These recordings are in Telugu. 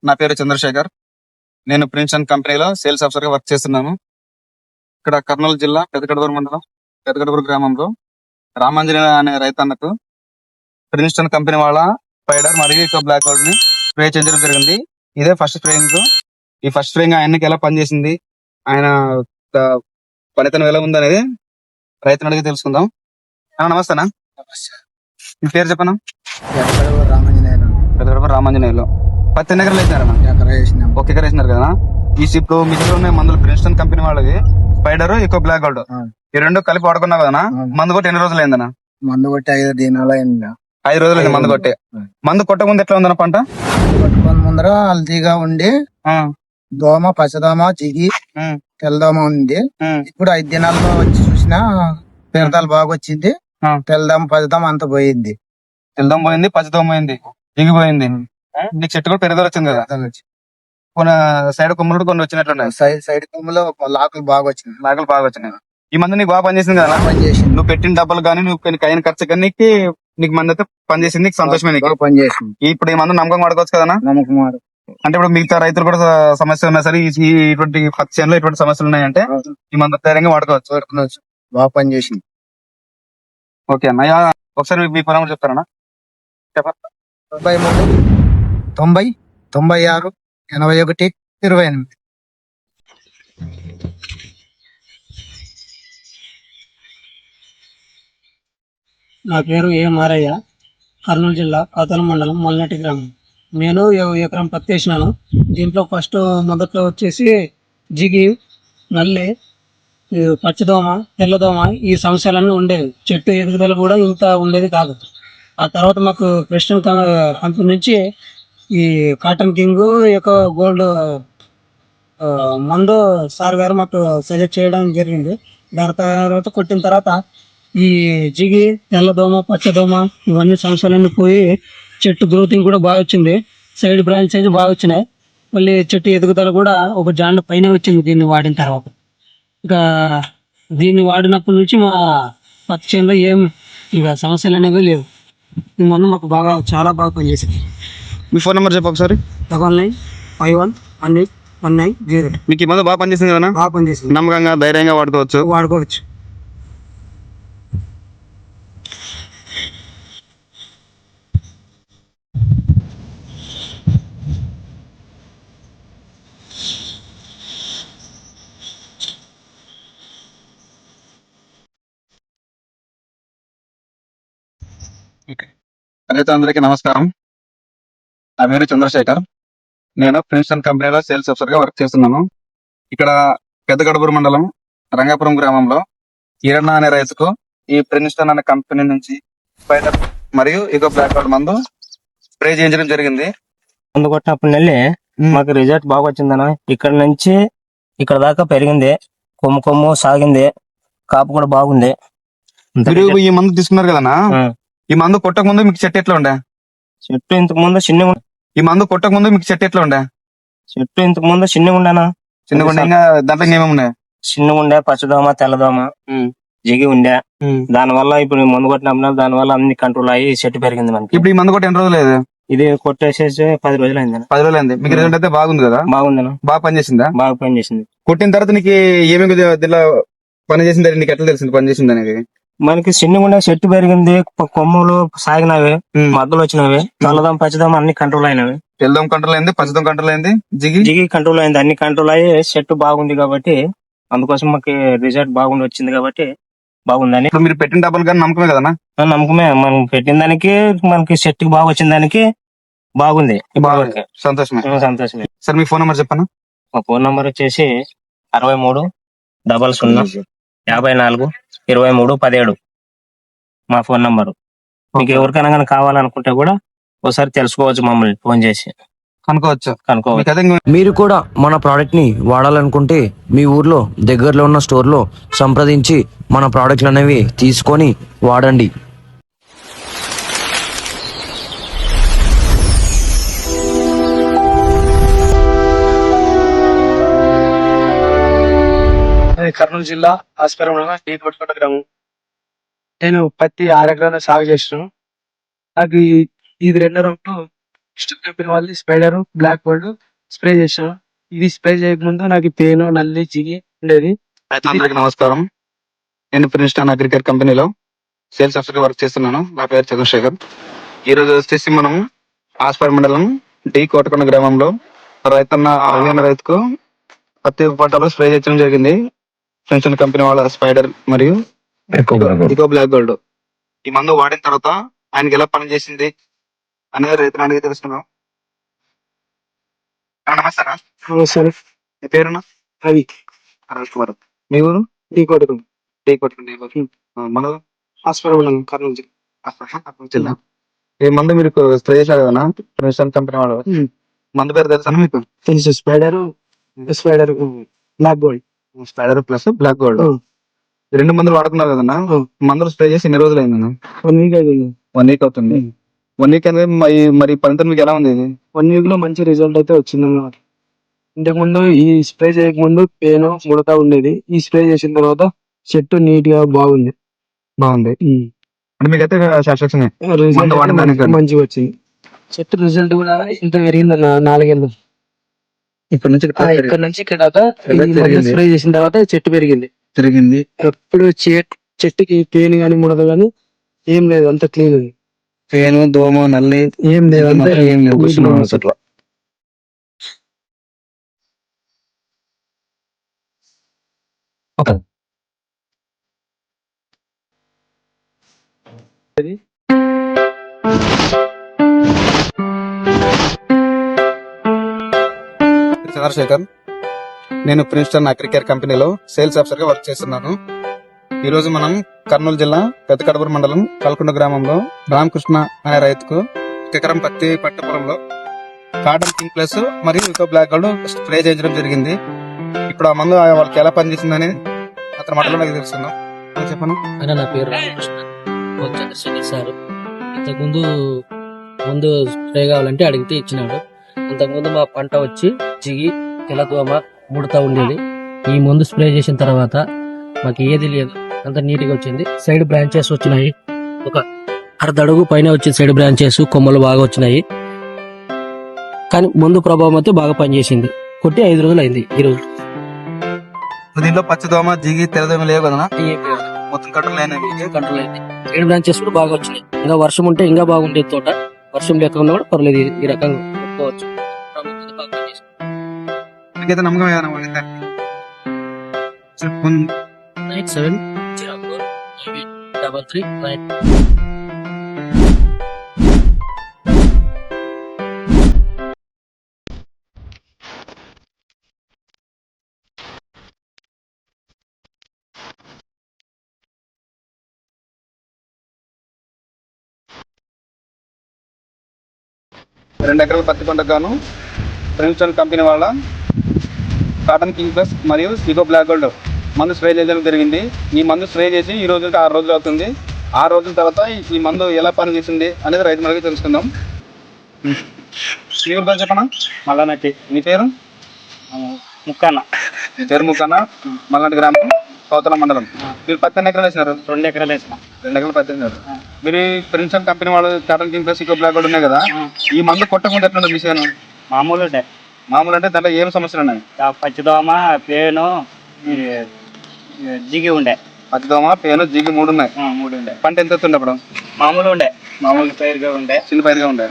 నా పేరు చంద్రశేఖర్. నేను ప్రిన్స్టన్ కంపెనీలో సేల్స్ ఆఫీసర్ గా వర్క్ చేస్తున్నాను. ఇక్కడ కర్నూలు జిల్లా పెదకడూరు మండలం పెదకడూరు గ్రామంలో రామాంజనేయ అనే రైతన్నకు ప్రిన్స్టన్ కంపెనీ వాళ్ళ స్పైడర్ మరియు ఇకో బ్లాక్ గోల్డ్ ని స్ప్రే చేయడం జరిగింది. ఇదే ఫస్ట్ స్ప్రేయింగ్. ఈ ఫస్ట్ స్ప్రేయింగ్ ఆయనకి ఎలా పనిచేసింది, ఆయన ఆ, పనితనం ఎలా ఉంది అనేది రైతుని అడిగి తెలుసుకుందాం. నమస్తేనా, మీ పేరు చెప్పనా? పెదకడూరు రామాంజనేయులు. పత్తి ఎన్ని ఎకరాలు వేసినారన్నా? ఒక ఎకర వేసినారు కదా. ఇప్పుడు మీ దగ్గర ఉన్న మందులు ప్రిన్స్టన్ కంపెనీ వాళ్ళకి స్పైడర్ ఇకో బ్లాక్ గోల్డ్ ఈ రెండు కలిపి వాడుకున్నావు కదా. మందు కొట్టి ఎన్ని రోజులు అయిందన్నా? మందు కొట్టి 5 దినాలు అయింది. 5 రోజులు అయింది మందు కొట్టి. మందు కొట్ట ముందు ఎట్లా ఉందన్న పంట? కొట్టుకొని ముందర హల్దీగా ఉండి దోమ, పచ్చదోమ, జిగి, తెల్లదోమ ఉంది. ఇప్పుడు 5 దినాల్లో వచ్చి చూసినా పెరదాలు బాగా వచ్చింది. తెల్లదోమ, పచ్చదోమ అంత పోయింది. తెల్లదోమ పోయింది, పచ్చదోమ పోయింది, దిగిపోయింది. నీకు చెట్టు కూడా పెరుగుదల వచ్చింది కదా. కొన్ని సైడ్ కొమ్మలు కొన్ని వచ్చినట్లున్నాయి. సైడ్ కొమ్మలో లాకులు బాగా వచ్చినాయి. లాగలు బాగా వచ్చినాయి. ఈ మందు నీకు బాగా పనిచేసింది కదా. పనిచేసింది. నువ్వు పెట్టిన డబ్బులు కానీ నువ్వు అయిన ఖర్చు కానీ నీకు మంది అయితే పనిచేసింది. నీకు సంతోషమే. నీకు పనిచేసింది. ఇప్పుడు ఈ మందు నమ్మకం వాడుకోవచ్చు కదా. నమ్మకం. అంటే ఇప్పుడు మిగతా రైతులు కూడా సమస్యలు ఉన్నాయి సరే, ఇటువంటి పక్షంలో ఇటువంటి సమస్యలు ఉన్నాయంటే ఈ మందు ధైర్యంగా వాడుకోవచ్చు. బాగా పనిచేసింది. ఓకే అన్నయ్య, ఒకసారి మీ పొలం చెప్తారన్నా? చెప్పండి. 93, 90, 96, 81, 28. నా పేరు ఏ మారయ్య, కర్నూలు జిల్లా కాతల మండలం మల్లనటి గ్రామం. నేను ఎకరం పత్తి వేసినాను. దీంట్లో ఫస్ట్ మొదట్లో వచ్చేసి జిగి, నల్లి, పచ్చదోమ, తెల్లదోమ ఈ సమస్యలన్నీ ఉండేవి. చెట్టు ఎదుగుదల కూడా ఇంత ఉండేది కాదు. ఆ తర్వాత మాకు ప్రెస్టన్ కంపెనీ నుంచి ఈ కాటన్ కింగ్ యొక్క గోల్డ్ మందు సార్ గారు మాకు సజెస్ట్ చేయడం జరిగింది. దాని తర్వాత కొట్టిన తర్వాత ఈ జిగి, తెల్లదోమ, పచ్చదోమ ఇవన్నీ సమస్యలన్నీ పోయి చెట్టు గ్రోతింగ్ కూడా బాగా వచ్చింది. సైడ్ బ్రాంచ్ సైజ్ బాగా వచ్చినాయి. మళ్ళీ చెట్టు ఎదుగుదల కూడా ఒక జాండ పైన వచ్చింది దీన్ని వాడిన తర్వాత. ఇక దీన్ని వాడినప్పటి నుంచి మా పత్తి చేనులో ఏం ఇక సమస్యలు అనేవి లేవు. ఈ మందు మాకు చాలా బాగా పనిచేసింది. మీ ఫోన్ నెంబర్ చెప్పు ఒకసారి. 9951181908. మీకు ఈ మందు బాగా పనిచేసింది కదా. బాగా పనిచేసింది. నమ్మకంగా ధైర్యంగా వాడుకోవచ్చు. రైతులందరికీ నమస్కారం. నా పేరు చంద్రశేఖర్. నేను ప్రిన్స్టన్ కంపెనీలో సేల్స్ ఆఫీసర్ గా వర్క్ చేస్తున్నాను. ఇక్కడ పెద్దగడపూరు మండలం రంగాపురం గ్రామంలో ఈరన్న అనే రైతుకు ఈ ప్రిన్స్టన్ అనే కంపెనీ నుంచి స్పైడర్ మరియు ఇకో బ్లాక్ గోల్డ్ మందు స్ప్రే చేయించడం జరిగింది. మందు కొట్టినప్పుడు నెల్లి మాకు రిజల్ట్ బాగా వచ్చిందన్న. ఇక్కడ నుంచి ఇక్కడ దాకా పెరిగింది, కొమ్ము సాగింది, కాపు కూడా బాగుంది. మీరు ఈ మందు తీసుకున్నారు కదన్నా, ఈ మందు కొట్టక ముందు మీకు చెట్టు ఎట్లా ఉండే? చెట్టు ఇంతకు ముందు చిన్నగా ఈ మందు కొట్టక ముందు మీకు చెట్టు ఎట్లా ఉండే? చెట్టు ఇంతకు ముందు చిన్నగా ఉండేనా. చిన్నగా ఉండే. ఇంకా దాంట్లో ఏమేమి ఉన్నాయి? చిన్నగా ఉండే, పచ్చదోమ, తెల్లదోమ, జిగి ఉండే. దాని వల్ల ఇప్పుడు మందు కొట్టినప్పుడు దాని వల్ల అన్ని కంట్రోల్ అయ్యి చెట్టు పెరిగింది మనకి. ఇప్పుడు ఈ మందు కొట్టి ఎన్ని రోజులు లేదు? ఇది కొట్టేసేసి 10 రోజులు అయింది. 10 రోజులు అయింది. మీకు రిజల్ట్ అయితే బాగుంది కదా? బాగుంది. బాగా పనిచేసిందా? బాగా పనిచేసింది. కొట్టిన తర్వాత నీకు ఏమేమి దీనిలో పని చేసింది, నీకు ఎట్లా తెలిసింది పని చేసింది అనేది? మనకి చిన్నగా ఉండే చెట్టు పెరిగింది, కొమ్ములు సాగినవి, మద్దలు వచ్చినవి, తెల్లదోమ, పచ్చదోమ అన్ని కంట్రోల్ అయినవి. తెల్లదోమ కంట్రోల్ అయింది, పచ్చదోమ కంట్రోల్ అయింది, జిగి కంట్రోల్ అయింది. అన్ని కంట్రోల్ అయ్యి చెట్టు బాగుంది కాబట్టి అందుకోసం మాకు రిజల్ట్ బాగుండి వచ్చింది కాబట్టి బాగుందని. ఇప్పుడు మీరు పెట్టిన డబ్బులు కానీ నమ్మకమే కదన్నా? నమ్మకమే. మనం పెట్టిన దానికి మనకి చెట్టుకి బాగా వచ్చిన దానికి బాగుంది. సంతోషమే. సార్ మీ ఫోన్ నెంబర్ చెప్పనా? మా ఫోన్ నెంబర్ వచ్చేసి 6300542317 మా ఫోన్ నంబరు. మీకు ఎవరికైనా కానీ కావాలనుకుంటే కూడా ఒకసారి తెలుసుకోవచ్చు, మమ్మల్ని ఫోన్ చేసి కనుక్కోవచ్చు. మీరు కూడా మన ప్రోడక్ట్ ని వాడాలనుకుంటే మీ ఊర్లో దగ్గరలో ఉన్న స్టోర్ లో సంప్రదించి మన ప్రోడక్ట్లు అనేవి తీసుకొని వాడండి. కర్నూలు జిల్లా ఆస్పరం గ్రామం. నేను పత్తి 6 ఎకరాల సాగు చేస్తున్నాను. నాకు ఇది 2 రౌండ్లు కంపెనీ వాళ్ళు స్పైడర్ బ్లాక్ బోర్డ్ స్ప్రే చేశారు. ఇది స్ప్రే చేయకముందు నాకు పెయిన్ నల్లి జిగి ఉండేది. అందరికీ నమస్కారం. నేను ప్రిన్స్టన్ అగ్రికల్చర్ కంపెనీలో సేల్స్ ఆఫీసర్ వర్క్ చేస్తున్నాను. నా పేరు చంద్రశేఖర్. ఈ రోజు వచ్చేసి మనం ఆస్పార్ మండలం డి కోటకొండ గ్రామంలో రైతన్న అరవై రైతుకు పత్తి పంటలో స్ప్రే చేయడం జరిగింది. ప్రిన్స్టన్ కంపెనీ వాళ్ళ స్పైడర్ మరియు ఇకో బ్లాక్ గోల్డ్. ఈ మందు వాడిన తర్వాత ఆయనకి ఎలా పని చేసింది అనేది రైతులు అడిగి తెలుసుకున్నాం. నమస్కారం. సరే మీ పేరునా? అవి రవి కుమార్. మీ ఊరు? టీ కొట్టుకుంది డి కోటకొండ. మన హాస్పిటల్ కర్నూలు జిల్లా. ఈ మందు మీరు స్ప్రే చేశారు కదా ప్రిన్స్టన్ కంపెనీ వాళ్ళు. మందు పేరు తెలుసా మీకు? తెలుసు. Spider black board. Spider plus black gold. ఈ రెండు మందులు వాడుతున్నారు కదన్నా. మందులు స్ప్రే చేసి ఎన్ని రోజులు అయింది? 1 వీక్ అయింది. 1 వీక్ అవుతుంది. 1 వీక్ అనేది మరి ఫలితం మీకు ఎలా ఉంది? 1 వీక్ లో మంచి రిజల్ట్ అయితే వచ్చింది అన్నమాట. ఇంతకుముందు ఈ స్ప్రే చేయకముందు పెయిన్ ముడతా ఉండేది. ఈ స్ప్రే చేసిన తర్వాత చెట్టు నీట్ గా బాగుంది. బాగుంది అంటే మీకైతే సాటిస్ఫాక్షన్. రిజల్ట్ మంచిగా వచ్చింది. చెట్టు రిజల్ట్ కూడా ఇంత పెరిగింది అన్న 4 ఏళ్ళు. ఇక్కడ నుంచి ఇక్కడ నుంచి ఇక్కడ దాకా స్ప్రే చేసిన తర్వాత చెట్టు పెరిగింది. తిరిగింది. ఎప్పుడు చెట్టుకి పెయిన్ గానీ ముడత గానీ ఏం లేదు. అంత క్లీన్ ఉంది. పేను దోమ నల్లి ఏం లేదు. అంతా ఏం లేవు. అట్లా చంద్రశేఖర్. నేను ప్రిన్స్టన్ అగ్రికల్చర్ కంపెనీలో సేల్స్ ఆఫీసర్ గా వర్క్ చేస్తున్నాను. ఈ రోజు మనం కర్నూలు జిల్లా పెద్దకడపూరు మండలం కల్కొండ గ్రామంలో రామకృష్ణ అనే రైతుకు ఎకరం పత్తి పట్ట పొలంలో కాటన్ కింగ్ ప్లస్ మరియు ఇంకో బ్లాక్ గోల్డ్ స్ప్రే చేయడం జరిగింది. ఇప్పుడు ఆ మందు వాళ్ళకి ఎలా పనిచేసిందని అతని మాటలో నాకు తెలుస్తున్నాం. చెప్పను. నా పేరు రామకృష్ణ. చంద్రశేఖర్ సార్ ఇంతకుముందు స్ప్రే కావాలంటే అడిగితే ఇచ్చినాడు. అంతకుముందు మా పంట వచ్చి జిగి తెల్లదోమ ముడతా ఉండేది. ఈ మందు స్ప్రే చేసిన తర్వాత మాకు ఏది లేదు, అంత నీట్ గా వచ్చింది. సైడ్ బ్రాంచెస్ వచ్చినాయి. ఒక అర్ధడుగు పైన వచ్చింది సైడ్ బ్రాంచెస్. కొమ్మలు బాగా వచ్చినాయి. కానీ మందు ప్రభావం అయితే బాగా పనిచేసింది. కొట్టి 5 రోజులు అయింది. ఈ రోజు దీంట్లో పచ్చదోమ జిగి తెల్లదోమ లేవు కదా, ఏం లేదు. మొత్తం కంట్రోల్ అయినవి. కంట్రోల్ అయింది. సైడ్ బ్రాంచెస్ కూడా బాగా వచ్చినాయి. ఇంకా వర్షం ఉంటే ఇంకా బాగుండేది తోట. వర్షం లేకుండా కూడా పర్లేదు. ఈ రకంగా ఒప్పుకోవచ్చు. ప్రభుత్వం బాగా పనిచేసింది. మీకైతే నమ్మకం ఏదైనా వాడిందా? చెప్పు. 9704983339. రెండు ఎకరాల పత్తి పంటకు గాను ప్రిన్స్టన్ కంపెనీ వాళ్ళ కాటన్ కింగ్ ప్లస్ మరియు ఇకో బ్లాక్ గోల్డ్ మందు స్ప్రే చేయడం జరిగింది. ఈ మందు స్ప్రే చేసి ఈ రోజుకి 6 రోజులు అవుతుంది. 6 రోజుల తర్వాత ఈ మందు ఎలా పని చేసింది అనేది రైతు మనకి తెలుసుకుందాం. మీ ఊరు చెప్పనా? మళ్ళీ మీ పేరు? ముక్కన్న. మీ పేరు ముక్కన్న. మల్లాంటి గ్రామం, కౌతల మండలం. మీరు పత్తి ఎన్ని ఎకరాలు వేసినారు? 2 ఎకరాలు వేసిన. 2 ఎకరాలు పత్తి వేసినారు. మీరు ప్రిన్స్టన్ కంపెనీ వాళ్ళు కాటన్ కింగ్ ప్లస్ ఇకో బ్లాక్ గోల్డ్ ఉన్నాయి కదా, ఈ మందు కొట్టకుండా ఎట్లా విషయం? మామూలు ఉండే. మామూలు అంటే దాంట్లో ఏం సమస్యలు ఉన్నాయి? పచ్చిదోమ పేను జిగి ఉండే. పచ్చిదోమ పేను జిగి 3 ఉన్నాయి. 3 ఉండే. పంట ఎంత వస్తుండే అప్పుడు? మామూలు ఉండే. మామూలు పైరుగా ఉండే. చిన్న పైరుగా ఉండే.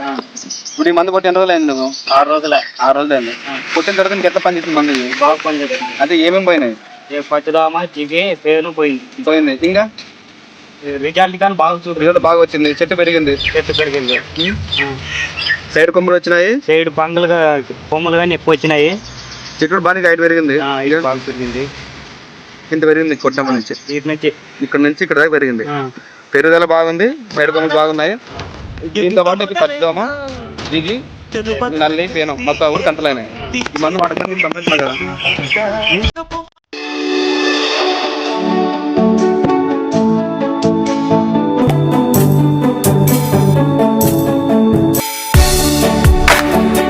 ఇప్పుడు ఈ మందు కొట్టి ఎన్ని రోజులు అయింది నువ్వు? 6 రోజులే. 6 రోజులు అయింది. కొట్టిన తర్వాత నీకు ఎట్లా పని చేస్తుంది మందు? బాగా పనిచేస్తుంది. అంటే ఏమేమి పోయినాయి? పచ్చిదోమ జిగి పేను పోయింది. ఇంకా రిజల్ట్ కానీ బాగా రిజల్ట్ బాగా వచ్చింది. చెట్టు పెరిగింది. చెట్టు పెరిగింది. సైడ్ కొమ్మలు వచ్చినాయి. సైడ్ పంగులుగా కొమ్మలు కానీ ఎక్కువ వచ్చినాయి. చెట్టు బాగా హైట్ పెరిగింది. బాగా పెరిగింది. ఇంత పెరిగింది కొట్టడం నుంచి. ఇక్కడ నుంచి ఇక్కడ దాకా పెరిగింది. పెరుగుదల బాగుంది. సైడ్ కొమ్మలు బాగున్నాయి. దీంతో పాటు పచ్చిదోమ దిగి నల్లి పేను మొత్తం కూడా కంట్రోల్ అయినాయి. ఈ మందు వాడకం కదా.